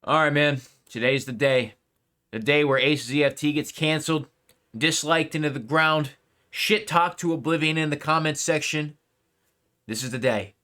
All right, man. Today's the day. The day where Acez EFT gets canceled, disliked into the ground, shit talked to oblivion in the comments section. This is the day.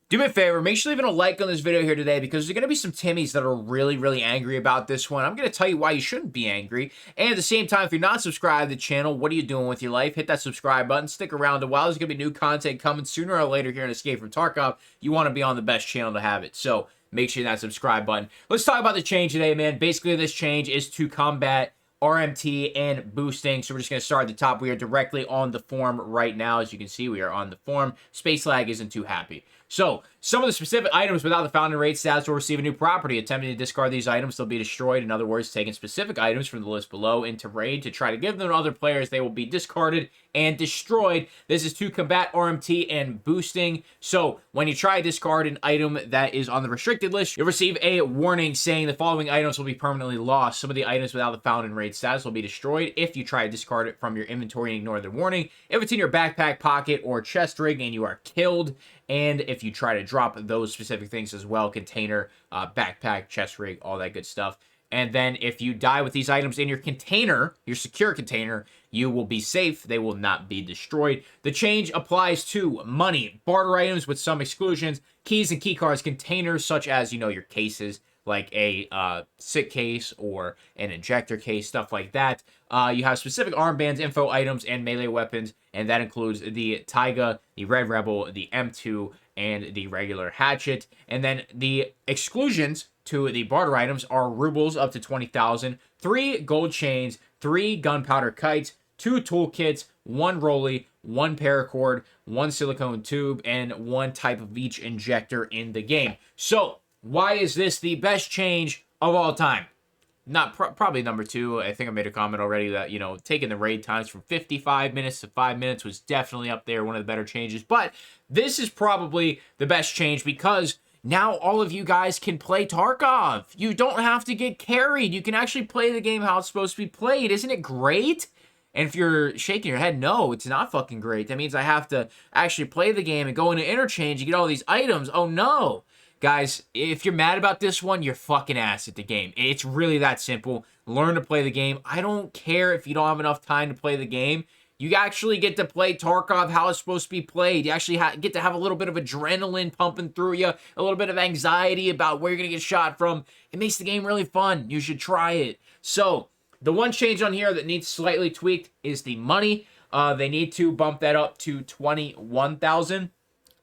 Do me a favor, make sure you're leaving a like on this video here today because there's going to be some Timmies that are really angry about this one. I'm going to tell you why you shouldn't be angry. And at the same time, if you're not subscribed to the channel, what are you doing with your life? Hit that subscribe button. Stick around a while. There's going to be new content coming sooner or later here in Escape from Tarkov. You want to be on the best channel to have it. So make sure that subscribe button. Let's talk about the change today, man. Basically, this change is to combat RMT and boosting. So we're just going to start at the top. We are directly on the form right now. As you can see, we are on the form. Space lag isn't too happy. So, some of the specific items without the founding rate stats will receive a new property. Attempting to discard these items, they'll be destroyed. In other words, taking specific items from the list below into raid to try to give them to other players, they will be discarded and destroyed. This is to combat RMT and boosting. So, when you try to discard an item that is on the restricted list, you'll receive a warning saying the following items will be permanently lost. Some of the items without the founding rate status will be destroyed if you try to discard it from your inventory and ignore the warning. If it's in your backpack, pocket, or chest rig and you are killed, and if you try to drop those specific things as well, container, backpack, chest rig, all that good stuff. And then if you die with these items in your container, your secure container, you will be safe. They will not be destroyed. The change applies to money, barter items with some exclusions, keys and key cards, containers such as, you know, your cases, like a sick case or an injector case, stuff like that. You have specific armbands, info items, and melee weapons, and that includes the Taiga, the Red Rebel, the M2, and the regular hatchet. And then the exclusions to the barter items are rubles up to 20,000, 3 gold chains, 3 gunpowder kites, 2 toolkits, 1 rolly, 1 paracord, 1 silicone tube, and 1 type of each injector in the game. So, why is this the best change of all time? Probably number 2. I think I made a comment already that, you know, taking the raid times from 55 minutes to 5 minutes was definitely up there, one of the better changes. But this is probably the best change because now all of you guys can play Tarkov. You don't have to get carried. You can actually play the game how it's supposed to be played. Isn't it great? And if you're shaking your head, no, it's not fucking great. That means I have to actually play the game and go into interchange and get all these items. Oh, no. Guys, if you're mad about this one, you're fucking ass at the game. It's really that simple. Learn to play the game. I don't care if you don't have enough time to play the game. You actually get to play Tarkov how it's supposed to be played. You actually get to have a little bit of adrenaline pumping through you, a little bit of anxiety about where you're going to get shot from. It makes the game really fun. You should try it. So, the one change on here that needs slightly tweaked is the money. They need to bump that up to 21,000.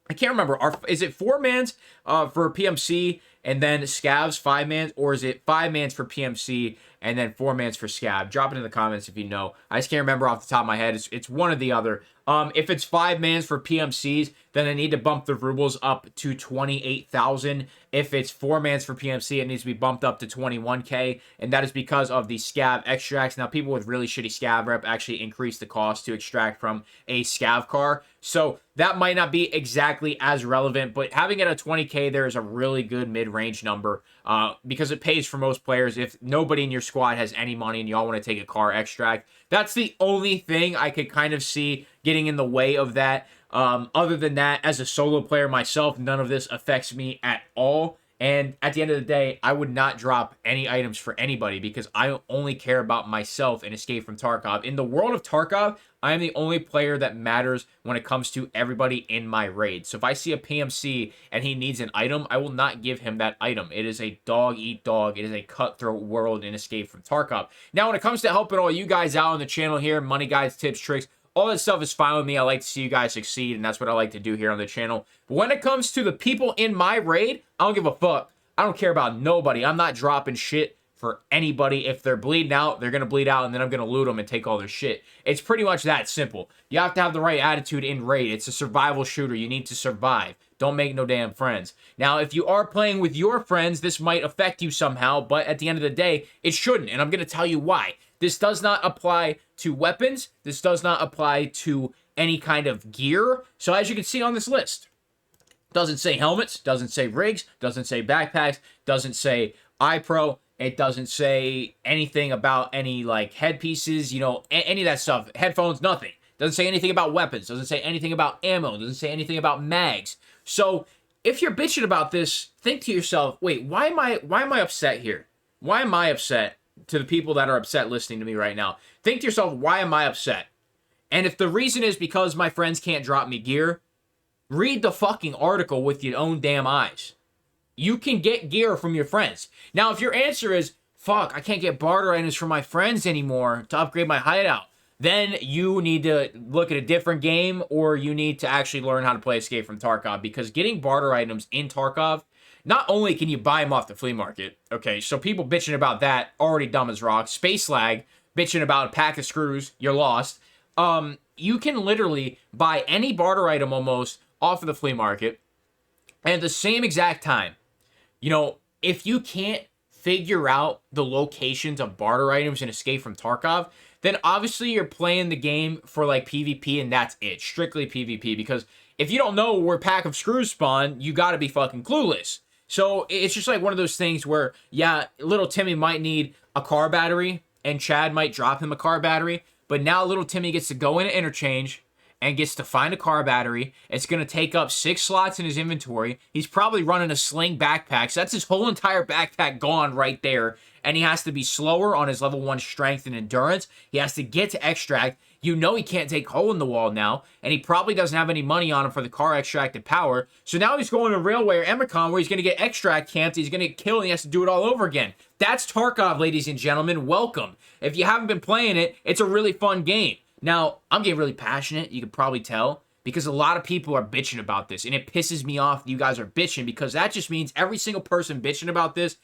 I can't remember. Is it 4 mans for PMC and then scavs 5 mans, or is it 5 mans for PMC and then 4 mans for scav? Drop it in the comments if you know. I just can't remember off the top of my head. It's one or the other. If it's 5 mans for PMCs, then I need to bump the rubles up to 28,000. If it's 4 mans for PMC, it needs to be bumped up to 21k, and that is because of the scav extracts. Now, people with really shitty scav rep actually increase the cost to extract from a scav car, so that might not be exactly as relevant, but having it at 20k there is a really good mid-range number because it pays for most players. If nobody in your squad has any money and you all want to take a car extract, that's the only thing I could kind of see getting in the way of that. Other than that, as a solo player myself, none of this affects me at all. And at the end of the day, I would not drop any items for anybody because I only care about myself and Escape from Tarkov. In the world of Tarkov, I am the only player that matters when it comes to everybody in my raid. So if I see a PMC and he needs an item, I will not give him that item. It is a dog-eat-dog. It is a cutthroat world in Escape from Tarkov. Now, when it comes to helping all you guys out on the channel here, money guides, tips, tricks, all that stuff is fine with me. I like to see you guys succeed, and that's what I like to do here on the channel. But when it comes to the people in my raid, I don't give a fuck. I don't care about nobody. I'm not dropping shit for anybody. If they're bleeding out, they're going to bleed out, and then I'm going to loot them and take all their shit. It's pretty much that simple. You have to have the right attitude in raid. It's a survival shooter. You need to survive. Don't make no damn friends. Now, if you are playing with your friends, this might affect you somehow, but at the end of the day, it shouldn't, and I'm going to tell you why. This does not apply to weapons. This does not apply to any kind of gear. So as you can see on this list, doesn't say helmets, doesn't say rigs, doesn't say backpacks, doesn't say iPro. It doesn't say anything about any like headpieces, you know, any of that stuff. Headphones, nothing. Doesn't say anything about weapons. Doesn't say anything about ammo. Doesn't say anything about mags. So if you're bitching about this, think to yourself, wait, why am I upset here? Why am I upset? To the people that are upset listening to me right now, think to yourself, why am I upset? And if the reason is because my friends can't drop me gear, read the fucking article with your own damn eyes. You can get gear from your friends. Now, if your answer is, fuck, I can't get barter items from my friends anymore to upgrade my hideout, then you need to look at a different game, or you need to actually learn how to play Escape from Tarkov, because getting barter items in Tarkov, not only can you buy them off the flea market, okay, so people bitching about that, already dumb as rocks. Space Lag, bitching about a pack of screws, you're lost. You can literally buy any barter item almost off of the flea market, and at the same exact time, you know, if you can't figure out the locations of barter items in Escape from Tarkov, then obviously you're playing the game for like PvP, and that's it, strictly PvP, because if you don't know where pack of screws spawn, you gotta be fucking clueless. So it's just like one of those things where, yeah, little Timmy might need a car battery, and Chad might drop him a car battery, but now little Timmy gets to go in an interchange and gets to find a car battery. It's going to take up 6 slots in his inventory. He's probably running a sling backpack, so that's his whole entire backpack gone right there, and he has to be slower on his level 1 strength and endurance. He has to get to extract. You know he can't take hole in the wall now, and he probably doesn't have any money on him for the car extract and power. So now he's going to Railway or Emicon, where he's going to get extract camped, he's going to get killed, and he has to do it all over again. That's Tarkov, ladies and gentlemen. Welcome. If you haven't been playing it, it's a really fun game. Now, I'm getting really passionate, you could probably tell, because a lot of people are bitching about this, and it pisses me off that you guys are bitching, because that just means every single person bitching about this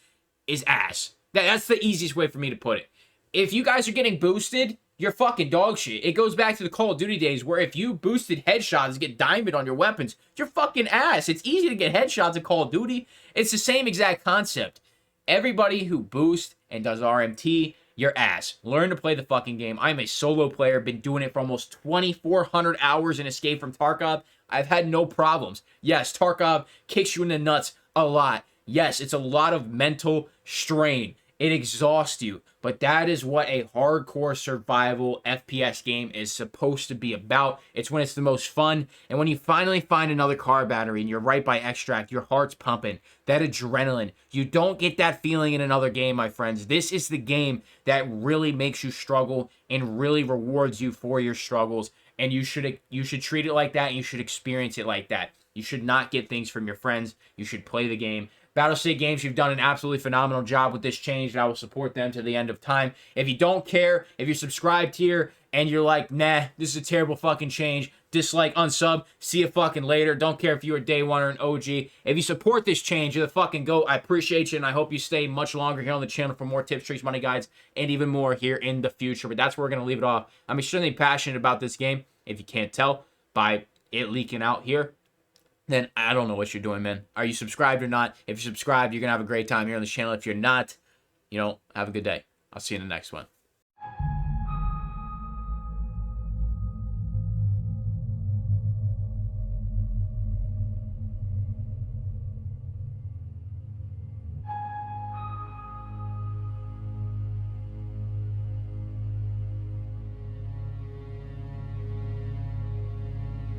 is ass. That's the easiest way for me to put it. If you guys are getting boosted, you're fucking dog shit. It goes back to the Call of Duty days, where if you boosted headshots and get diamond on your weapons, you're fucking ass. It's easy to get headshots in Call of Duty. It's the same exact concept. Everybody who boosts and does RMT, your ass. Learn to play the fucking game. I'm a solo player, been doing it for almost 2,400 hours in Escape from Tarkov. I've had no problems. Yes, Tarkov kicks you in the nuts a lot. Yes, it's a lot of mental strain. It exhausts you, but that is what a hardcore survival FPS game is supposed to be about. It's when it's the most fun, and when you finally find another car battery and you're right by extract, your heart's pumping. That adrenaline. You don't get that feeling in another game, my friends. This is the game that really makes you struggle and really rewards you for your struggles, and you should treat it like that, and you should experience it like that. You should not get things from your friends. You should play the game. Battlestate Games, you've done an absolutely phenomenal job with this change, and I will support them to the end of time. If you don't care, if you're subscribed here and you're like, nah, this is a terrible fucking change, dislike, unsub, see you fucking later. Don't care if you're a day one or an OG. If you support this change, you're the fucking GOAT. I appreciate you, and I hope you stay much longer here on the channel for more tips, tricks, money guides, and even more here in the future. But that's where we're going to leave it off. I'm extremely passionate about this game, if you can't tell by it leaking out here. Then I don't know what you're doing, man. Are you subscribed or not? If you're subscribed, you're going to have a great time here on the channel. If you're not, have a good day. I'll see you in the next one.